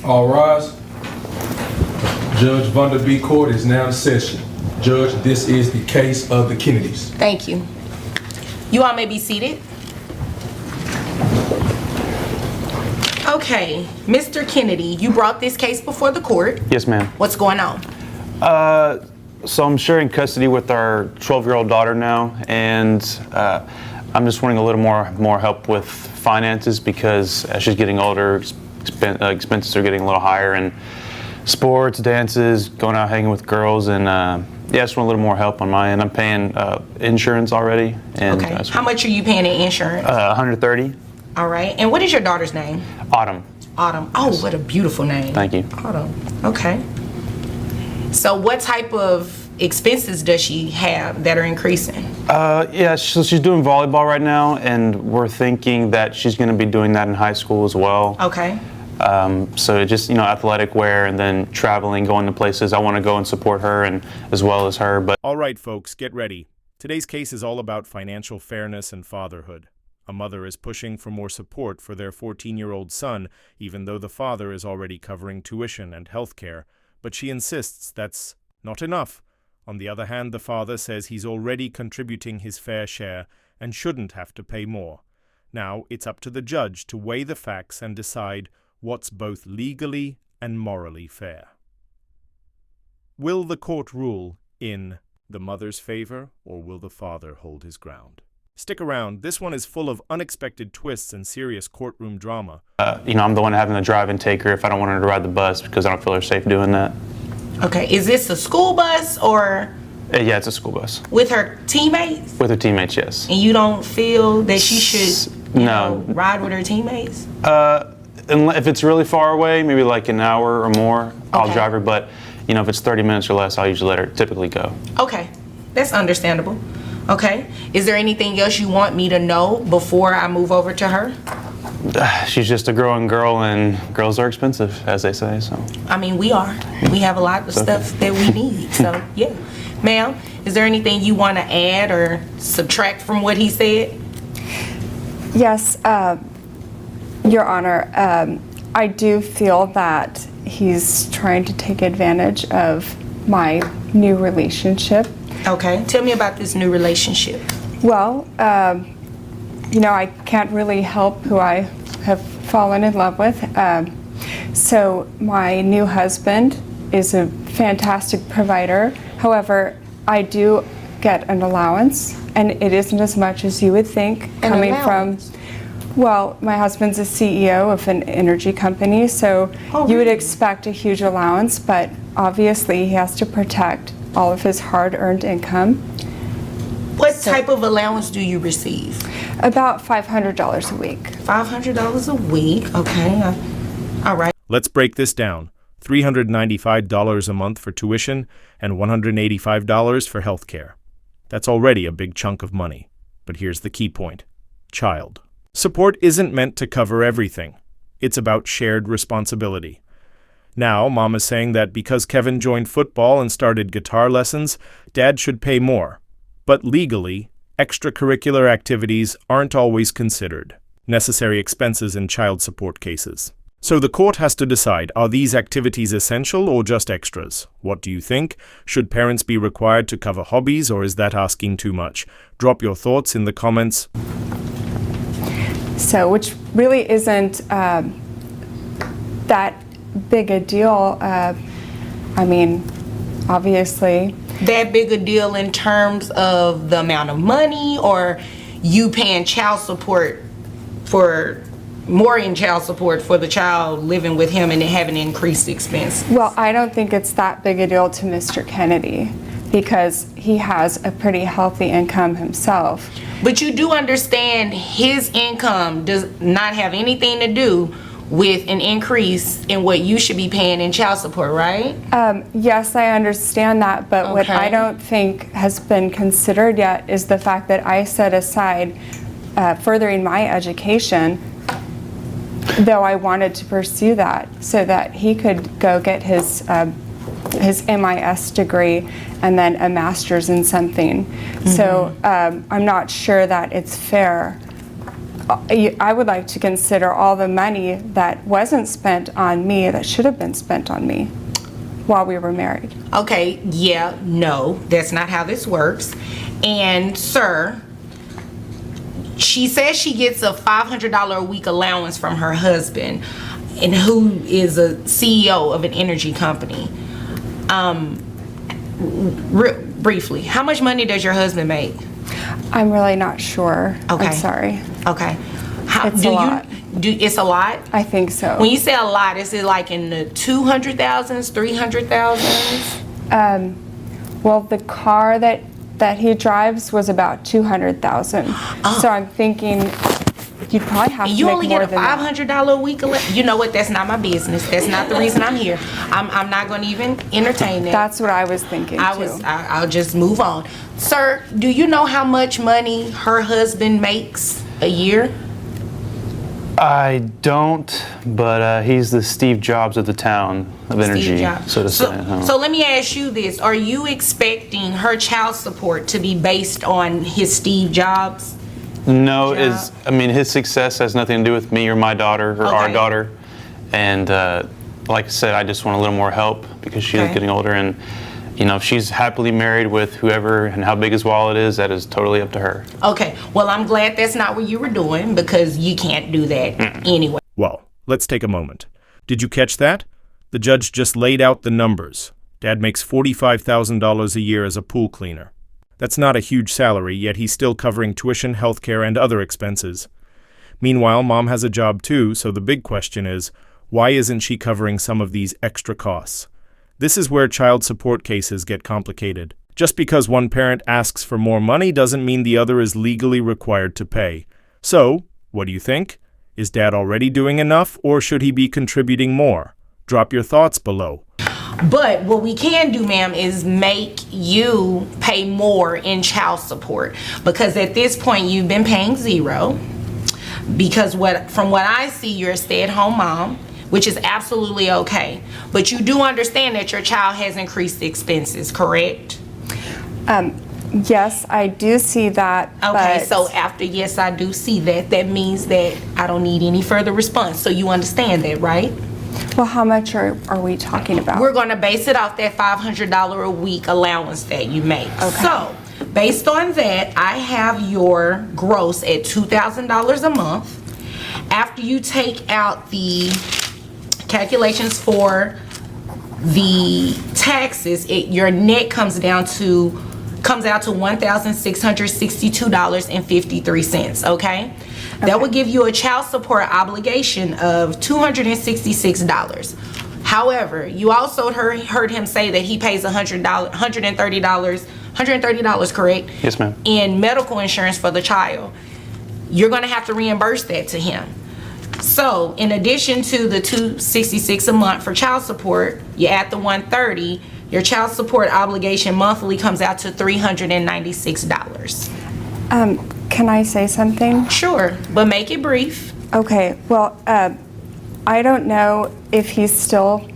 All rise. Judge Vanderbeek Court is now in session. Judge, this is the case of the Kennedys. Thank you. You all may be seated. Okay, Mr. Kennedy, you brought this case before the court. Yes, ma'am. What's going on? So I'm sharing custody with our 12-year-old daughter now, and I'm just wanting a little more help with finances because as she's getting older, expenses are getting a little higher, and sports, dances, going out hanging with girls, and yeah, I just want a little more help on my end. I'm paying insurance already. And, okay. How much are you paying in insurance? $130. All right. And what is your daughter's name? Autumn. Autumn. Oh, what a beautiful name. Thank you. Autumn. Okay. So what type of expenses does she have that are increasing? Yeah, so she's doing volleyball right now, and we're thinking that she's going to be doing that in high school as well. Okay. So just, athletic wear and then traveling, going to places. I want to go and support her and as well as her. But all right, folks, get ready. Today's case is all about financial fairness and fatherhood. A mother is pushing for more support for their 14-year-old son, even though the father is already covering tuition and health care. But she insists that's not enough. On the other hand, the father says he's already contributing his fair share and shouldn't have to pay more. Now, it's up to the judge to weigh the facts and decide what's both legally and morally fair. Will the court rule in the mother's favor, or will the father hold his ground? Stick around. This one is full of unexpected twists and serious courtroom drama. I'm the one having to drive and take her if I don't want her to ride the bus because I don't feel her safe doing that. Okay. Is this a school bus or? Yeah, it's a school bus. With her teammates? With her teammates, yes. And you don't feel that she should ride with her teammates? If it's really far away, maybe like an hour or more, I'll Okay. drive her. But, if it's 30 minutes or less, I'll usually let her typically go. Okay. That's understandable. Okay. Is there anything else you want me to know before I move over to her? She's just a growing girl, and girls are expensive, as they say. So. I mean, we are. We have a lot of stuff that we need. So, yeah. Ma'am, is there anything you want to add or subtract from what he said? Yes, Your Honor. I do feel that he's trying to take advantage of my new relationship. Okay. Tell me about this new relationship. Well, I can't really help who I have fallen in love with. So my new husband is a fantastic provider. However, I do get an allowance, and it isn't as much as you would think coming from. Well, my husband's a CEO of an energy company, so you would expect a huge allowance, but obviously he has to protect all of his hard-earned income. What type of allowance do you receive? About $500 a week. $500 a week, okay. All right. Let's break this down. $395 a month for tuition and $185 for health care. That's already a big chunk of money. But here's the key point. Child. Support isn't meant to cover everything. It's about shared responsibility. Now, Mom is saying that because Kevin joined football and started guitar lessons, Dad should pay more. But legally, extracurricular activities aren't always considered necessary expenses in child support cases. So the court has to decide, are these activities essential or just extras? What do you think? Should parents be required to cover hobbies, or is that asking too much? Drop your thoughts in the comments. So, which really isn't that big a deal. Obviously. That big a deal in terms of the amount of money, or you paying child support for more in child support for the child living with him and having increased expense? Well, I don't think it's that big a deal to Mr. Kennedy because he has a pretty healthy income himself. But you do understand his income does not have anything to do with an increase in what you should be paying in child support, right? Yes, I understand that, but what I don't think has been considered yet is the fact that I set aside furthering my education, though I wanted to pursue that, so that he could go get his MIS degree and then a master's in something. So I'm not sure that it's fair I would like to consider all the money that wasn't spent on me that should have been spent on me while we were married. Okay, yeah, no, that's not how this works. And sir, she says she gets a $500 a week allowance from her husband, and who is a CEO of an energy company. Briefly, how much money does your husband make? I'm really not sure. Okay. I'm sorry. Okay. It's a lot. It's a lot? I think so. When you say a lot, is it like in the 200,000s, 300,000s? Well, the car that he drives was about 200,000. So I'm thinking you'd probably have to You make only more get a than that. $500 a week. You know what? That's not my business. That's not the reason I'm here. I'm not going to even entertain that. That's what I was thinking too. I'll just move on. Sir, do you know how much money her husband makes a year? I don't, but he's the Steve Jobs of the town of energy, Steve Jobs. so to say. So let me ask you this. Are you expecting her child support to be based on his Steve Jobs? No, job? his success has nothing to do with me or my daughter or our Okay. daughter. And like I said, I just want a little more help because she's Okay. getting older. And, if she's happily married with whoever and how big his wallet is, that is totally up to her. Okay. Well, I'm glad that's not what you were doing, because you can't do that anyway. Well, let's take a moment. Did you catch that? The judge just laid out the numbers. Dad makes $45,000 a year as a pool cleaner. That's not a huge salary, yet he's still covering tuition, healthcare, and other expenses. Meanwhile, Mom has a job too, so the big question is, why isn't she covering some of these extra costs? This is where child support cases get complicated. Just because one parent asks for more money doesn't mean the other is legally required to pay. So, what do you think? Is Dad already doing enough, or should he be contributing more? Drop your thoughts below. But what we can do, ma'am, is make you pay more in child support, because at this point you've been paying zero. Because from what I see, you're a stay-at-home mom, which is absolutely okay. But you do understand that your child has increased expenses, correct? Yes, I do see that. Okay, but so after yes, I do see that, that means that I don't need any further response. So you understand that, right? well, how much are we talking about? We're going to base it off that $500 a week allowance that you make. Okay. So, based on that, I have your gross at $2,000 a month. After you take out the calculations for the taxes, your net comes out to $1,662.53, okay? That would give you a child support obligation of $266. However, you also heard him say that he pays $130, correct? Yes, ma'am. In medical insurance for the child. You're going to have to reimburse that to him. So, in addition to the $266 a month for child support, you add the $130, your child support obligation monthly comes out to $396. Can I say something? Sure, but make it brief. Okay, well, I don't know if he's still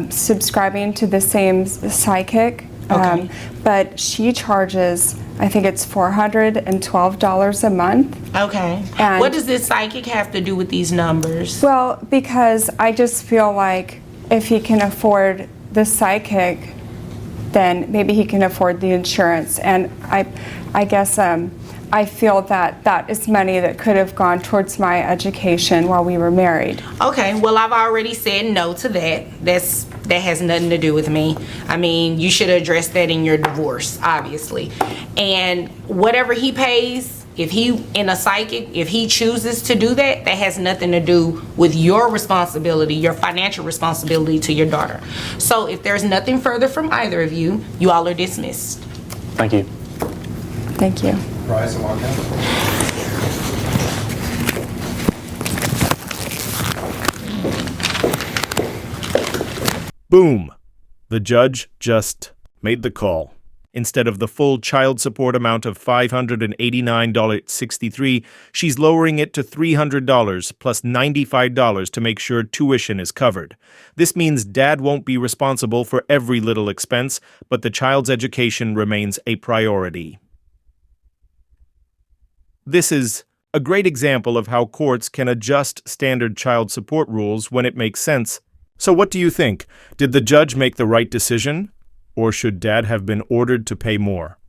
subscribing to the same psychic, Okay. but she charges, I think it's $412 a month. Okay. And- What does this psychic have to do with these numbers? Well, because I just feel like if he can afford the psychic, then maybe he can afford the insurance. And I guess I feel that that is money that could have gone towards my education while we were married. Okay, well, I've already said no to that. That has nothing to do with me. I mean, you should address that in your divorce, obviously. And whatever he pays, if he chooses to do that, that has nothing to do with your responsibility, your financial responsibility to your daughter. So if there's nothing further from either of you, you all are dismissed. Thank you. Thank you. Rise and walk out. Boom! The judge just made the call. Instead of the full child support amount of $589.63, she's lowering it to $300 plus $95 to make sure tuition is covered. This means Dad won't be responsible for every little expense, but the child's education remains a priority. This is A great example of how courts can adjust standard child support rules when it makes sense. So what do you think? Did the judge make the right decision? Or should Dad have been ordered to pay more?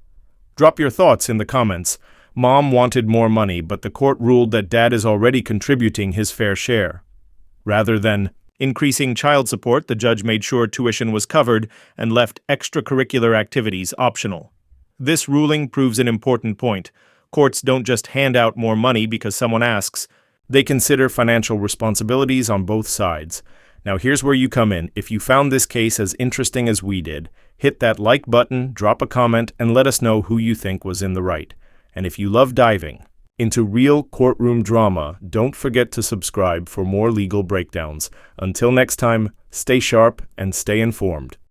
Drop your thoughts in the comments. Mom wanted more money, but the court ruled that Dad is already contributing his fair share. Rather than increasing child support, the judge made sure tuition was covered and left extracurricular activities optional. This ruling proves an important point. Courts don't just hand out more money because someone asks. They consider financial responsibilities on both sides. Now here's where you come in. If you found this case as interesting as we did, hit that like button, drop a comment, and let us know who you think was in the right. And if you love diving into real courtroom drama, don't forget to subscribe for more legal breakdowns. Until next time, stay sharp and stay informed.